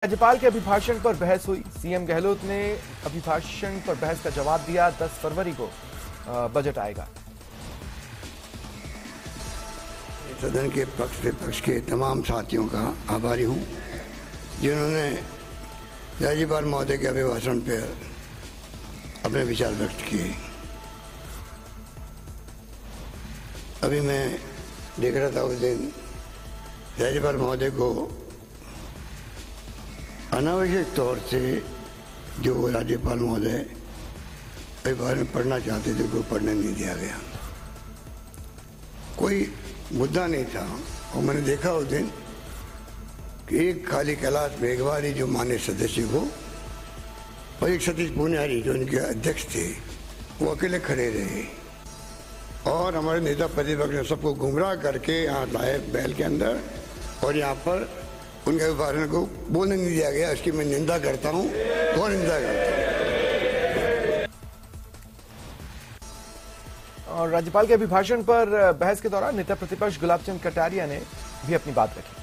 राज्यपाल के अभिभाषण पर बहस हुई। सीएम गहलोत ने अभिभाषण पर बहस का जवाब दिया। 10 फरवरी को बजट आएगा। सदन के पक्ष विपक्ष के तमाम साथियों का आभारी हूं जिन्होंने राज्यपाल महोदय के अभिभाषण पर अपने विचार व्यक्त किए। अभी मैं देख रहा था उस दिन राज्यपाल महोदय को अनावश्यक तौर से जो राज्यपाल महोदय अभिभाषण पढ़ना चाहते थे उनको पढ़ने नहीं दिया गया। कोई मुद्दा नहीं था और मैंने देखा उस दिन कि एक खाली कैलाश मेघवाल जो मान्य सदस्य को और एक सतीश पूनियारी जो इनके अध्यक्ष थे वो अकेले खड़े रहे और हमारे नेता प्रतिपक्ष ने सबको गुमराह करके यहाँ लाए बैल के अंदर और यहाँ पर उनके अभिभाषण को बोलने नहीं दिया गया। इसकी मैं निंदा करता हूँ और निंदा करता हूँ। और राज्यपाल के अभिभाषण पर बहस के दौरान नेता प्रतिपक्ष गुलाब चंद कटारिया ने भी अपनी बात रखी।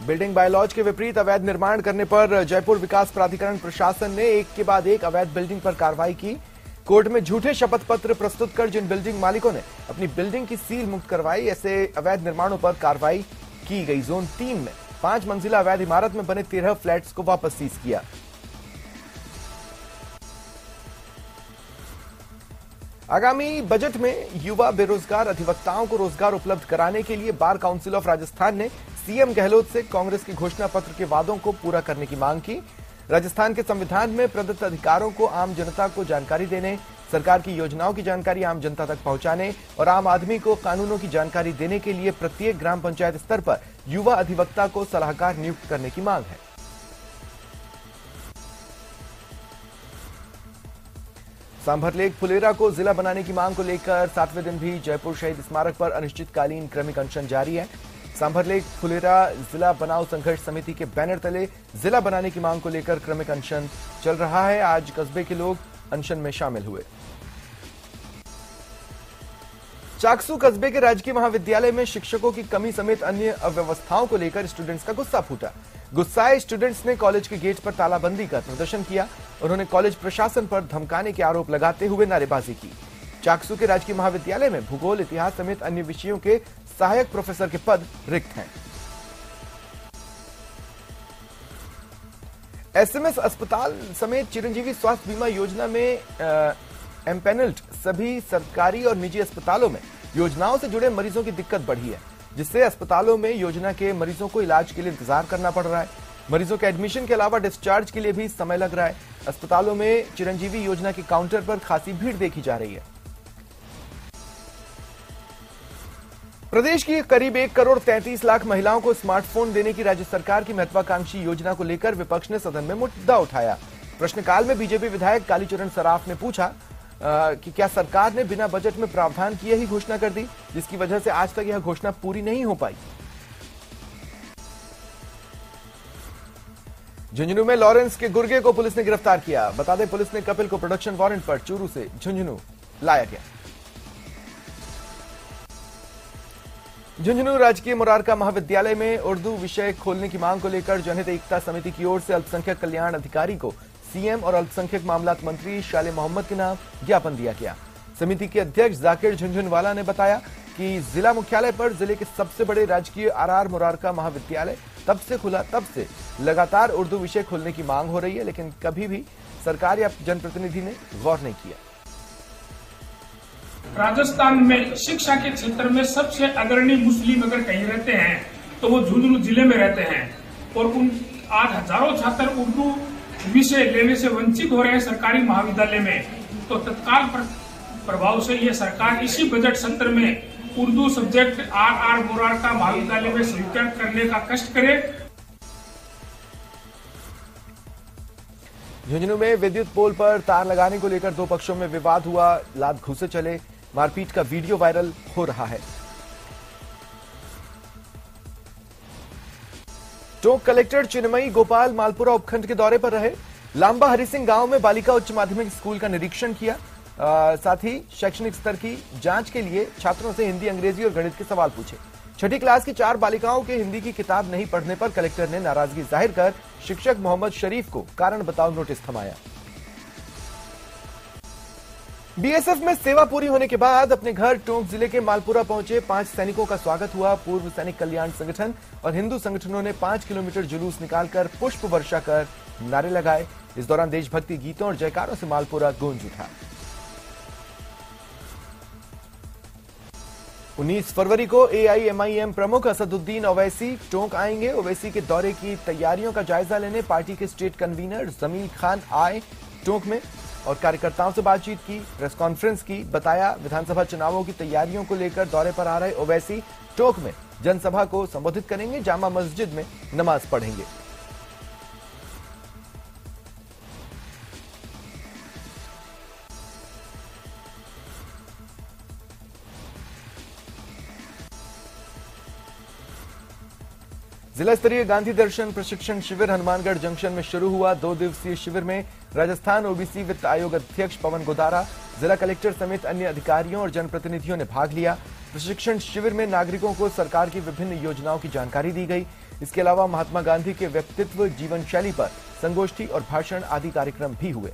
बिल्डिंग बायलॉज के विपरीत अवैध निर्माण करने पर जयपुर विकास प्राधिकरण प्रशासन ने एक के बाद एक अवैध बिल्डिंग पर कार्रवाई की। कोर्ट में झूठे शपथ पत्र प्रस्तुत कर जिन बिल्डिंग मालिकों ने अपनी बिल्डिंग की सील मुक्त करवाई, ऐसे अवैध निर्माणों पर कार्रवाई की गई। जोन 3 में 5 मंजिला अवैध इमारत में बने 13 फ्लैट्स को वापस सीज किया। आगामी बजट में युवा बेरोजगार अधिवक्ताओं को रोजगार उपलब्ध कराने के लिए बार काउंसिल ऑफ राजस्थान ने सीएम गहलोत से कांग्रेस के घोषणा पत्र के वादों को पूरा करने की मांग की। राजस्थान के संविधान में प्रदत्त अधिकारों को आम जनता को जानकारी देने, सरकार की योजनाओं की जानकारी आम जनता तक पहुंचाने और आम आदमी को कानूनों की जानकारी देने के लिए प्रत्येक ग्राम पंचायत स्तर पर युवा अधिवक्ता को सलाहकार नियुक्त करने की मांग है। सांभरलेक फुलेरा को जिला बनाने की मांग को लेकर 7वें दिन भी जयपुर शहीद स्मारक पर अनिश्चितकालीन क्रमिक अनशन जारी है। सांभरलेक फुलेरा जिला बनाओ संघर्ष समिति के बैनर तले जिला बनाने की मांग को लेकर क्रमिक अनशन चल रहा है। आज कस्बे के लोग अनशन में शामिल हुए। चाकसू कस्बे के राजकीय महाविद्यालय में शिक्षकों की कमी समेत अन्य अव्यवस्थाओं को लेकर स्टूडेंट्स का गुस्सा फूटा। गुस्साए स्टूडेंट्स ने कॉलेज के गेट पर तालाबंदी कर प्रदर्शन किया। उन्होंने कॉलेज प्रशासन पर धमकाने के आरोप लगाते हुए नारेबाजी की। चाकसू के राजकीय महाविद्यालय में भूगोल, इतिहास समेत अन्य विषयों के सहायक प्रोफेसर के पद रिक्त हैं। एसएमएस अस्पताल समेत चिरंजीवी स्वास्थ्य बीमा योजना में एम्पेनल्ड सभी सरकारी और निजी अस्पतालों में योजनाओं से जुड़े मरीजों की दिक्कत बढ़ी है, जिससे अस्पतालों में योजना के मरीजों को इलाज के लिए इंतजार करना पड़ रहा है। मरीजों के एडमिशन के अलावा डिस्चार्ज के लिए भी समय लग रहा है। अस्पतालों में चिरंजीवी योजना के काउंटर पर खासी भीड़ देखी जा रही है। प्रदेश की करीब 1 करोड़ 33 लाख महिलाओं को स्मार्टफोन देने की राज्य सरकार की महत्वाकांक्षी योजना को लेकर विपक्ष ने सदन में मुद्दा उठाया। प्रश्नकाल में बीजेपी विधायक कालीचरण सराफ ने पूछा कि क्या सरकार ने बिना बजट में प्रावधान किए ही घोषणा कर दी, जिसकी वजह से आज तक यह घोषणा पूरी नहीं हो पाई। झुंझुनू में लॉरेंस के गुर्गे को पुलिस ने गिरफ्तार किया। बता दें, पुलिस ने कपिल को प्रोडक्शन वारंट पर चूरू से झुंझुनू लाया गया। झुंझुनू राजकीय मुरारका महाविद्यालय में उर्दू विषय खोलने की मांग को लेकर जनहित एकता समिति की ओर से अल्पसंख्यक कल्याण अधिकारी को सीएम और अल्पसंख्यक मामलात मंत्री शाले मोहम्मद के नाम ज्ञापन दिया गया। समिति के अध्यक्ष जाकिर झुंझुनवाला ने बताया कि जिला मुख्यालय पर जिले के सबसे बड़े राजकीय आरआर मुरारका महाविद्यालय तब से खुला, तब से लगातार उर्दू विषय खोलने की मांग हो रही है, लेकिन कभी भी सरकार या जनप्रतिनिधि ने गौर नहीं किया। राजस्थान में शिक्षा के क्षेत्र में सबसे अग्रणी मुस्लिम अगर कहीं रहते हैं तो वो झुंझुनू जिले में रहते हैं और उन आज हजारों छात्र उर्दू विषय लेने से वंचित हो रहे हैं सरकारी महाविद्यालय में। तो तत्काल प्रभाव से ये सरकार इसी बजट सत्र में उर्दू सब्जेक्ट आरआर मुरारका महाविद्यालय में स्वीकृत करने का कष्ट करे। झुंझुनू में विद्युत पोल पर तार लगाने को लेकर 2 पक्षों में विवाद हुआ। लात घूंसे चले, मारपीट का वीडियो वायरल हो रहा है। टोंक कलेक्टर चिन्मयी गोपाल मालपुरा उपखंड के दौरे पर रहे। लांबा हरिसिंह गांव में बालिका उच्च माध्यमिक स्कूल का निरीक्षण किया। साथ ही शैक्षणिक स्तर की जांच के लिए छात्रों से हिंदी, अंग्रेजी और गणित के सवाल पूछे। छठी क्लास की 4 बालिकाओं के हिंदी की किताब नहीं पढ़ने पर कलेक्टर ने नाराजगी जाहिर कर शिक्षक मोहम्मद शरीफ को कारण बताओ नोटिस थमाया। बीएसएफ में सेवा पूरी होने के बाद अपने घर टोंक जिले के मालपुरा पहुंचे 5 सैनिकों का स्वागत हुआ। पूर्व सैनिक कल्याण संगठन और हिंदू संगठनों ने 5 किलोमीटर जुलूस निकालकर पुष्प वर्षा कर नारे लगाए। इस दौरान देशभक्ति गीतों और जयकारों से मालपुरा गूंज उठा। 19 फरवरी को एआईएमआईएम प्रमुख असदुद्दीन ओवैसी टोंक आएंगे। ओवैसी के दौरे की तैयारियों का जायजा लेने पार्टी के स्टेट कन्वीनर जमील खान आए टोंक में और कार्यकर्ताओं से बातचीत की, प्रेस कॉन्फ्रेंस की। बताया विधानसभा चुनावों की तैयारियों को लेकर दौरे पर आ रहे ओवैसी टोंक में जनसभा को संबोधित करेंगे, जामा मस्जिद में नमाज पढ़ेंगे। जिला स्तरीय गांधी दर्शन प्रशिक्षण शिविर हनुमानगढ़ जंक्शन में शुरू हुआ। 2 दिवसीय शिविर में राजस्थान ओबीसी वित्त आयोग अध्यक्ष पवन गोदारा, जिला कलेक्टर समेत अन्य अधिकारियों और जनप्रतिनिधियों ने भाग लिया। प्रशिक्षण शिविर में नागरिकों को सरकार की विभिन्न योजनाओं की जानकारी दी गई। इसके अलावा महात्मा गांधी के व्यक्तित्व, जीवन शैली पर संगोष्ठी और भाषण आदि कार्यक्रम भी हुए।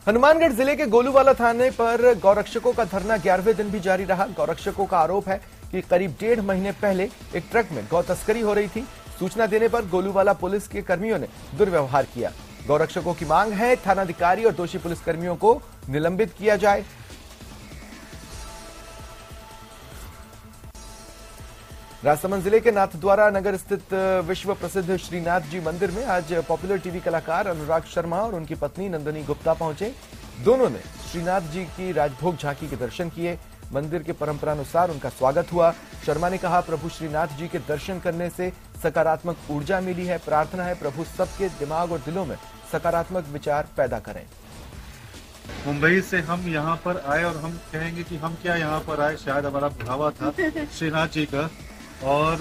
हनुमानगढ़ जिले के गोलूवाला थाने पर गौरक्षकों का धरना 11वें दिन भी जारी रहा। गौरक्षकों का आरोप है कि करीब 1.5 महीने पहले एक ट्रक में गौ तस्करी हो रही थी। सूचना देने पर गोलूवाला पुलिस के कर्मियों ने दुर्व्यवहार किया। गौरक्षकों की मांग है थानाधिकारी और दोषी पुलिसकर्मियों को निलंबित किया जाए। राजसमंद जिले के नाथद्वारा नगर स्थित विश्व प्रसिद्ध श्रीनाथ जी मंदिर में आज पॉपुलर टीवी कलाकार अनुराग शर्मा और उनकी पत्नी नंदिनी गुप्ता पहुंचे। दोनों ने श्रीनाथ जी की राजभोग झांकी के दर्शन किए। मंदिर के परंपरानुसार उनका स्वागत हुआ। शर्मा ने कहा, प्रभु श्रीनाथ जी के दर्शन करने से सकारात्मक ऊर्जा मिली है। प्रार्थना है प्रभु सबके दिमाग और दिलों में सकारात्मक विचार पैदा करें। मुंबई से हम यहाँ पर आए और हम कहेंगे कि हम क्या यहाँ पर आए, शायद हमारा बुढ़ावा था श्रीनाथ जी का और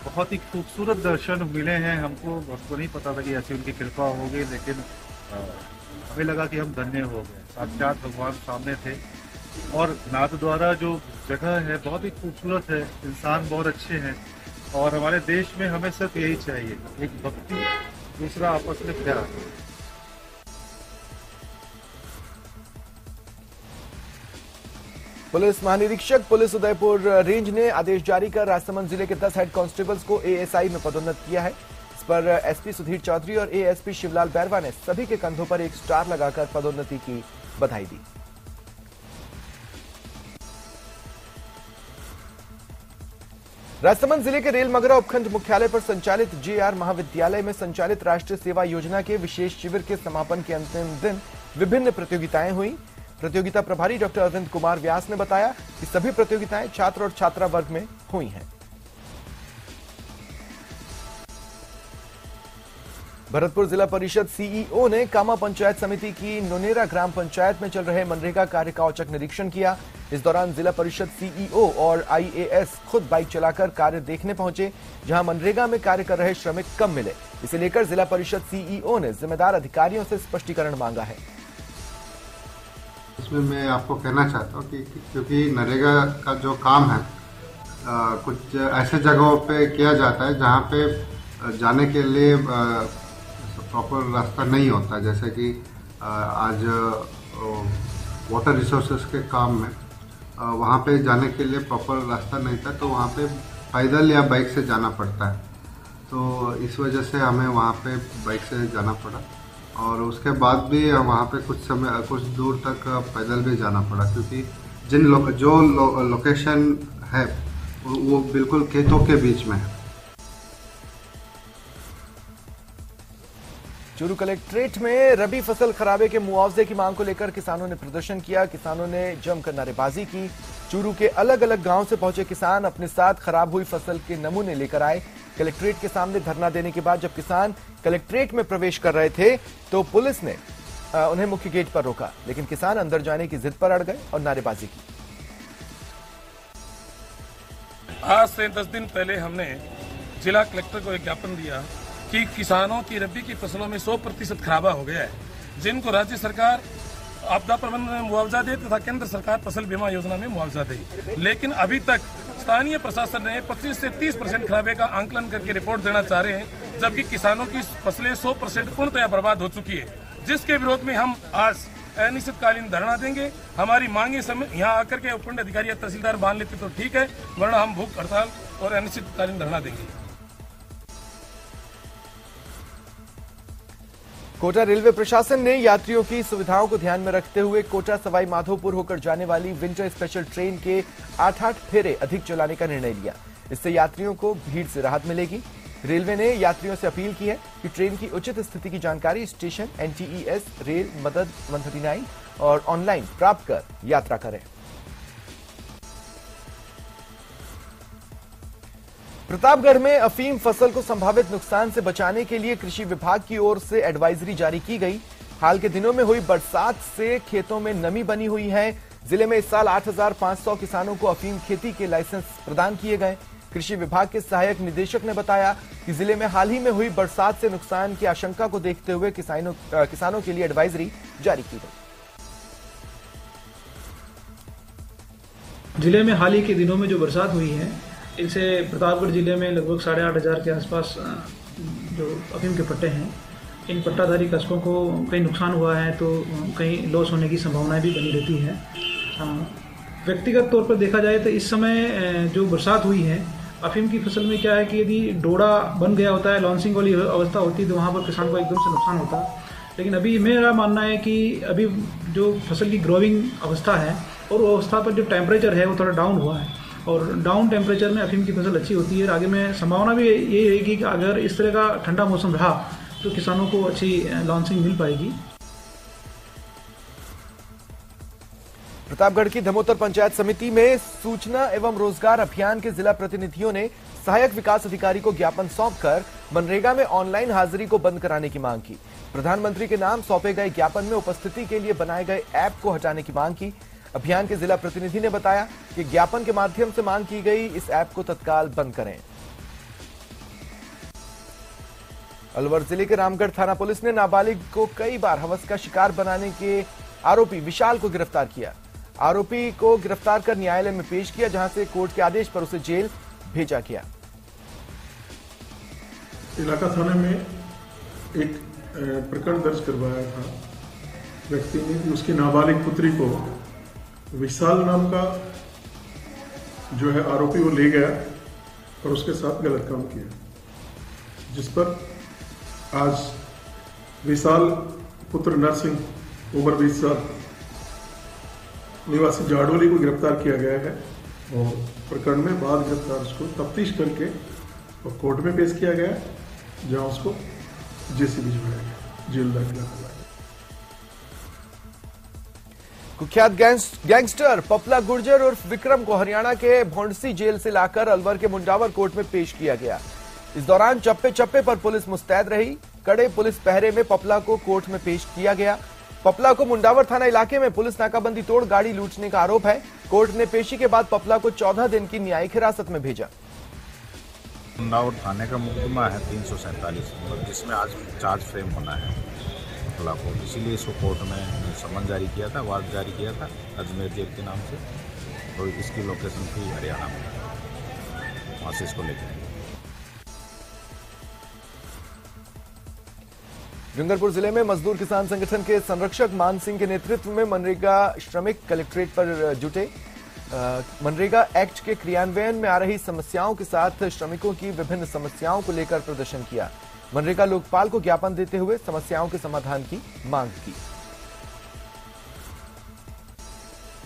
बहुत ही खूबसूरत दर्शन मिले हैं। हमको नहीं पता था कि ऐसी उनकी कृपा होगी, लेकिन हमें लगा कि हम धन्य हो गए। साक्षात भगवान सामने थे और नाथद्वारा जो जगह है बहुत ही खूबसूरत है, इंसान बहुत अच्छे हैं और हमारे देश में हमें सिर्फ यही चाहिए, एक भक्ति, दूसरा आपस में प्यार। पुलिस महानिरीक्षक पुलिस उदयपुर रेंज ने आदेश जारी कर राजसमंद जिले के 10 हेड कांस्टेबल्स को एएसआई में पदोन्नत किया है। इस पर एसपी सुधीर चौधरी और एएसपी शिवलाल बैरवा ने सभी के कंधों पर एक स्टार लगाकर पदोन्नति की बधाई दी। राजसमंद जिले के रेल मगरा उपखंड मुख्यालय पर संचालित जेआर महाविद्यालय में संचालित राष्ट्रीय सेवा योजना के विशेष शिविर के समापन के अंतिम दिन विभिन्न प्रतियोगिताएं हुई। प्रतियोगिता प्रभारी डॉक्टर अरविंद कुमार व्यास ने बताया कि सभी प्रतियोगिताएं छात्र और छात्रा वर्ग में हुई हैं। भरतपुर जिला परिषद सीईओ ने कामा पंचायत समिति की नोनेरा ग्राम पंचायत में चल रहे मनरेगा कार्य का औचक निरीक्षण किया। इस दौरान जिला परिषद सीईओ और आईएएस खुद बाइक चलाकर कार्य देखने पहुंचे, जहां मनरेगा में कार्य कर रहे श्रमिक कम मिले। इसे लेकर जिला परिषद सीईओ ने जिम्मेदार अधिकारियों से स्पष्टीकरण मांगा है। इसमें मैं आपको कहना चाहता हूँ कि क्योंकि नरेगा का जो काम है कुछ ऐसे जगहों पे किया जाता है जहाँ पे जाने के लिए प्रॉपर रास्ता नहीं होता, जैसे कि आज वाटर रिसोर्सेज के काम में वहाँ पे जाने के लिए प्रॉपर रास्ता नहीं था, तो वहाँ पे पैदल या बाइक से जाना पड़ता है। तो इस वजह से हमें वहाँ पे बाइक से जाना पड़ा और उसके बाद भी वहाँ पे कुछ दूर तक पैदल भी जाना पड़ा, क्योंकि जो लोकेशन है वो बिल्कुल खेतों के बीच में है। चूरू कलेक्ट्रेट में रबी फसल खराबे के मुआवजे की मांग को लेकर किसानों ने प्रदर्शन किया। किसानों ने जमकर नारेबाजी की। चूरू के अलग अलग गांव से पहुंचे किसान अपने साथ खराब हुई फसल के नमूने लेकर आए। कलेक्ट्रेट के सामने धरना देने के बाद जब किसान कलेक्ट्रेट में प्रवेश कर रहे थे तो पुलिस ने उन्हें मुख्य गेट पर रोका, लेकिन किसान अंदर जाने की जिद पर अड़ गए और नारेबाजी की। आज से 10 दिन पहले हमने जिला कलेक्टर को एक ज्ञापन दिया कि किसानों की रबी की फसलों में 100% खराबा हो गया है, जिनको राज्य सरकार आपदा प्रबंधन में मुआवजा दे तथा केंद्र सरकार फसल बीमा योजना में मुआवजा दे। लेकिन अभी तक स्थानीय प्रशासन ने 25 से 30% खराबे का आंकलन करके रिपोर्ट देना चाह रहे हैं, जबकि किसानों की फसलें 100% पूर्णतया बर्बाद हो चुकी है, जिसके विरोध में हम आज अनिश्चितकालीन धरना देंगे। हमारी मांगे यहाँ आकर के उपखंड अधिकारी या तहसीलदार मान लेते तो ठीक है, वरना हम भूख हड़ताल और अनिश्चितकालीन धरना देंगे। कोटा रेलवे प्रशासन ने यात्रियों की सुविधाओं को ध्यान में रखते हुए कोटा सवाई माधोपुर होकर जाने वाली विंटर स्पेशल ट्रेन के 8-8 फेरे अधिक चलाने का निर्णय लिया। इससे यात्रियों को भीड़ से राहत मिलेगी। रेलवे ने यात्रियों से अपील की है कि ट्रेन की उचित स्थिति की जानकारी स्टेशन, NTES, रेल मदद 139 और ऑनलाइन प्राप्त कर यात्रा करें। प्रतापगढ़ में अफीम फसल को संभावित नुकसान से बचाने के लिए कृषि विभाग की ओर से एडवाइजरी जारी की गई। हाल के दिनों में हुई बरसात से खेतों में नमी बनी हुई है। जिले में इस साल 8,500 किसानों को अफीम खेती के लाइसेंस प्रदान किए गए। कृषि विभाग के सहायक निदेशक ने बताया कि जिले में हाल ही में हुई बरसात से नुकसान की आशंका को देखते हुए किसानों के लिए एडवाइजरी जारी की गई। जिले में हाल ही के दिनों में जो बरसात हुई है, इनसे प्रतापगढ़ जिले में लगभग 8,500 के आसपास जो अफीम के पट्टे हैं, इन पट्टाधारी कस्बों को कहीं नुकसान हुआ है तो कहीं लॉस होने की संभावनाएं भी बनी रहती है। व्यक्तिगत तौर पर देखा जाए तो इस समय जो बरसात हुई है, अफीम की फसल में क्या है कि यदि डोडा बन गया होता है, लॉन्चिंग वाली अवस्था होती है, तो वहाँ पर किसान को एकदम से नुकसान होता है। लेकिन अभी मेरा मानना है कि अभी जो फसल की ग्रोइंग अवस्था है और वो अवस्था पर जो टेम्परेचर है वो थोड़ा डाउन हुआ है, और डाउन टेम्परेचर में अफीम की फसल अच्छी होती है। और आगे में संभावना भी यही रहेगी कि अगर इस तरह का ठंडा मौसम रहा तो किसानों को अच्छी लॉन्चिंग मिल पाएगी। प्रतापगढ़ की धमोतर पंचायत समिति में सूचना एवं रोजगार अभियान के जिला प्रतिनिधियों ने सहायक विकास अधिकारी को ज्ञापन सौंपकर मनरेगा में ऑनलाइन हाजिरी को बंद कराने की मांग की। प्रधानमंत्री के नाम सौंपे गए ज्ञापन में उपस्थिति के लिए बनाए गए ऐप को हटाने की मांग की। अभियान के जिला प्रतिनिधि ने बताया कि ज्ञापन के माध्यम से मांग की गई इस ऐप को तत्काल बंद करें। अलवर जिले के रामगढ़ थाना पुलिस ने नाबालिग को कई बार हवस का शिकार बनाने के आरोपी विशाल को गिरफ्तार किया। आरोपी को गिरफ्तार कर न्यायालय में पेश किया, जहां से कोर्ट के आदेश पर उसे जेल भेजा गया। इलाका थाने में एक प्रकरण दर्ज करवाया था व्यक्ति ने कि उसकी नाबालिग पुत्री को विशाल नाम का जो है आरोपी वो ले गया और उसके साथ गलत काम किया, जिस पर आज विशाल पुत्र नरसिंह उम्र 20 साल निवासी जाडोली को गिरफ्तार किया गया है और प्रकरण में बाद गिरफ्तार उसको तफ्तीश करके और कोर्ट में पेश किया गया, जहां उसको जेसी भिजवाया गया, जेल दाखिला करवाया। कुख्यात गैंगस्टर पपला गुर्जर उर्फ विक्रम को हरियाणा के भोंडसी जेल से लाकर अलवर के मुंडावर कोर्ट में पेश किया गया। इस दौरान चप्पे चप्पे पर पुलिस मुस्तैद रही। कड़े पुलिस पहरे में पपला को कोर्ट में पेश किया गया। पपला को मुंडावर थाना इलाके में पुलिस नाकाबंदी तोड़ गाड़ी लूटने का आरोप है। कोर्ट ने पेशी के बाद पपला को 14 दिन की न्यायिक हिरासत में भेजा। मुंडावर थाने का मुकदमा है 347, जिसमें आज चार्ज फ्रेम होना है पपला को, इसीलिए इसको कोर्ट में समन जारी किया था, वारंट जारी किया था अजमेर जेल के नाम से, और इसकी लोकेशन थी हरियाणा में, वहाँ से इसको लेकर आएंगे। डूंगरपुर जिले में मजदूर किसान संगठन के संरक्षक मान सिंह के नेतृत्व में मनरेगा श्रमिक कलेक्ट्रेट पर जुटे। मनरेगा एक्ट के क्रियान्वयन में आ रही समस्याओं के साथ श्रमिकों की विभिन्न समस्याओं को लेकर प्रदर्शन किया। मनरेगा लोकपाल को ज्ञापन देते हुए समस्याओं के समाधान की मांग की।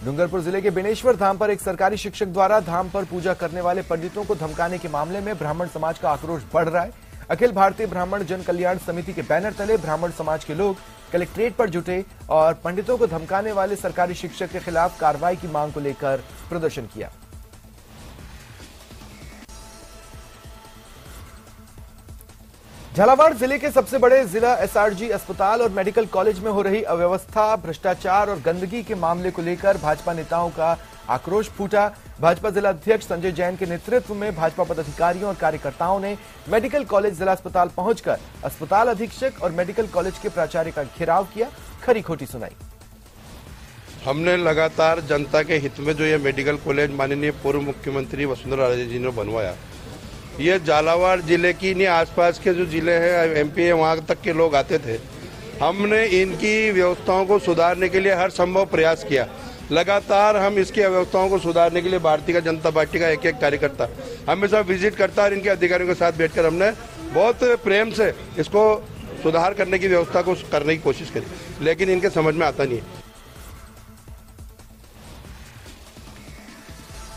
डूंगरपुर जिले के बेनेश्वर धाम पर एक सरकारी शिक्षक द्वारा धाम पर पूजा करने वाले पंडितों को धमकाने के मामले में ब्राह्मण समाज का आक्रोश बढ़ रहा है। अखिल भारतीय ब्राह्मण जन कल्याण समिति के बैनर तले ब्राह्मण समाज के लोग कलेक्ट्रेट पर जुटे और पंडितों को धमकाने वाले सरकारी शिक्षक के खिलाफ कार्रवाई की मांग को लेकर प्रदर्शन किया। झालावाड़ जिले के सबसे बड़े जिला एसआरजी अस्पताल और मेडिकल कॉलेज में हो रही अव्यवस्था, भ्रष्टाचार और गंदगी के मामले को लेकर भाजपा नेताओं का आक्रोश फूटा। भाजपा जिला अध्यक्ष संजय जैन के नेतृत्व में भाजपा पदाधिकारियों और कार्यकर्ताओं ने मेडिकल कॉलेज जिला अस्पताल पहुंचकर अस्पताल अधीक्षक और मेडिकल कॉलेज के प्राचार्य का घेराव किया, खरी खोटी सुनाई। हमने लगातार जनता के हित में जो ये मेडिकल कॉलेज माननीय पूर्व मुख्यमंत्री वसुंधरा राजे जी ने बनवाया, ये झालावाड़ जिले की नहीं आसपास के जो जिले हैं एमपी है वहाँ तक के लोग आते थे। हमने इनकी व्यवस्थाओं को सुधारने के लिए हर संभव प्रयास किया। लगातार हम इसकी व्यवस्थाओं को सुधारने के लिए भारतीय जनता पार्टी का एक कार्यकर्ता हमेशा विजिट करता और इनके अधिकारियों के साथ बैठकर हमने बहुत प्रेम से इसको सुधार करने की व्यवस्था को करने की कोशिश करी, लेकिन इनके समझ में आता नहीं है।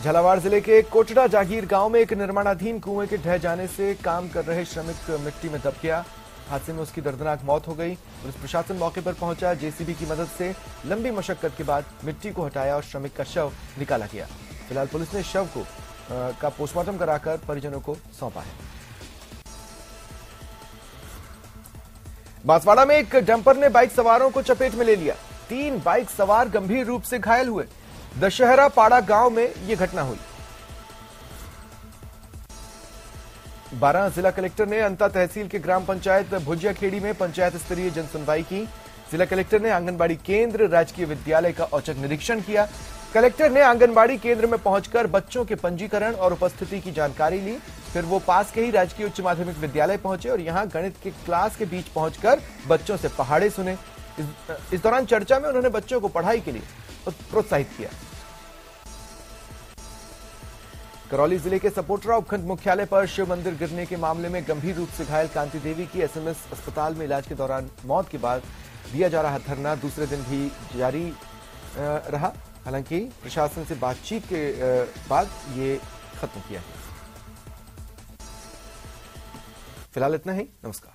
झालावाड़ जिले के कोटड़ा जागीर गांव में एक निर्माणाधीन कुएं के ढह जाने से काम कर रहे श्रमिक मिट्टी में दब गया। हादसे में उसकी दर्दनाक मौत हो गई। पुलिस प्रशासन मौके पर पहुंचा। जेसीबी की मदद से लंबी मशक्कत के बाद मिट्टी को हटाया और श्रमिक का शव निकाला गया। फिलहाल पुलिस ने शव का पोस्टमार्टम कराकर परिजनों को सौंपा है। बांसवाड़ा में एक डंपर ने बाइक सवारों को चपेट में ले लिया। 3 बाइक सवार गंभीर रूप से घायल हुए। दशहरा पाड़ा गांव में यह घटना हुई। 12 जिला कलेक्टर ने अंता तहसील के ग्राम पंचायत भुजियाखेड़ी में पंचायत स्तरीय जनसुनवाई की। जिला कलेक्टर ने आंगनबाड़ी केंद्र, राजकीय विद्यालय का औचक निरीक्षण किया। कलेक्टर ने आंगनबाड़ी केंद्र में पहुंचकर बच्चों के पंजीकरण और उपस्थिति की जानकारी ली। फिर वो पास के ही राजकीय उच्च माध्यमिक विद्यालय पहुंचे और यहां गणित के क्लास के बीच पहुंचकर बच्चों से पहाड़े सुने। इस दौरान चर्चा में उन्होंने बच्चों को पढ़ाई के लिए प्रोत्साहित किया। करौली जिले के सपोटरा उपखंड मुख्यालय पर शिव मंदिर गिरने के मामले में गंभीर रूप से घायल कांति देवी की एसएमएस अस्पताल में इलाज के दौरान मौत के बाद दिया जा रहा धरना दूसरे दिन भी जारी रहा। हालांकि प्रशासन से बातचीत के बाद ये खत्म किया है। फिलहाल इतना ही। नमस्कार।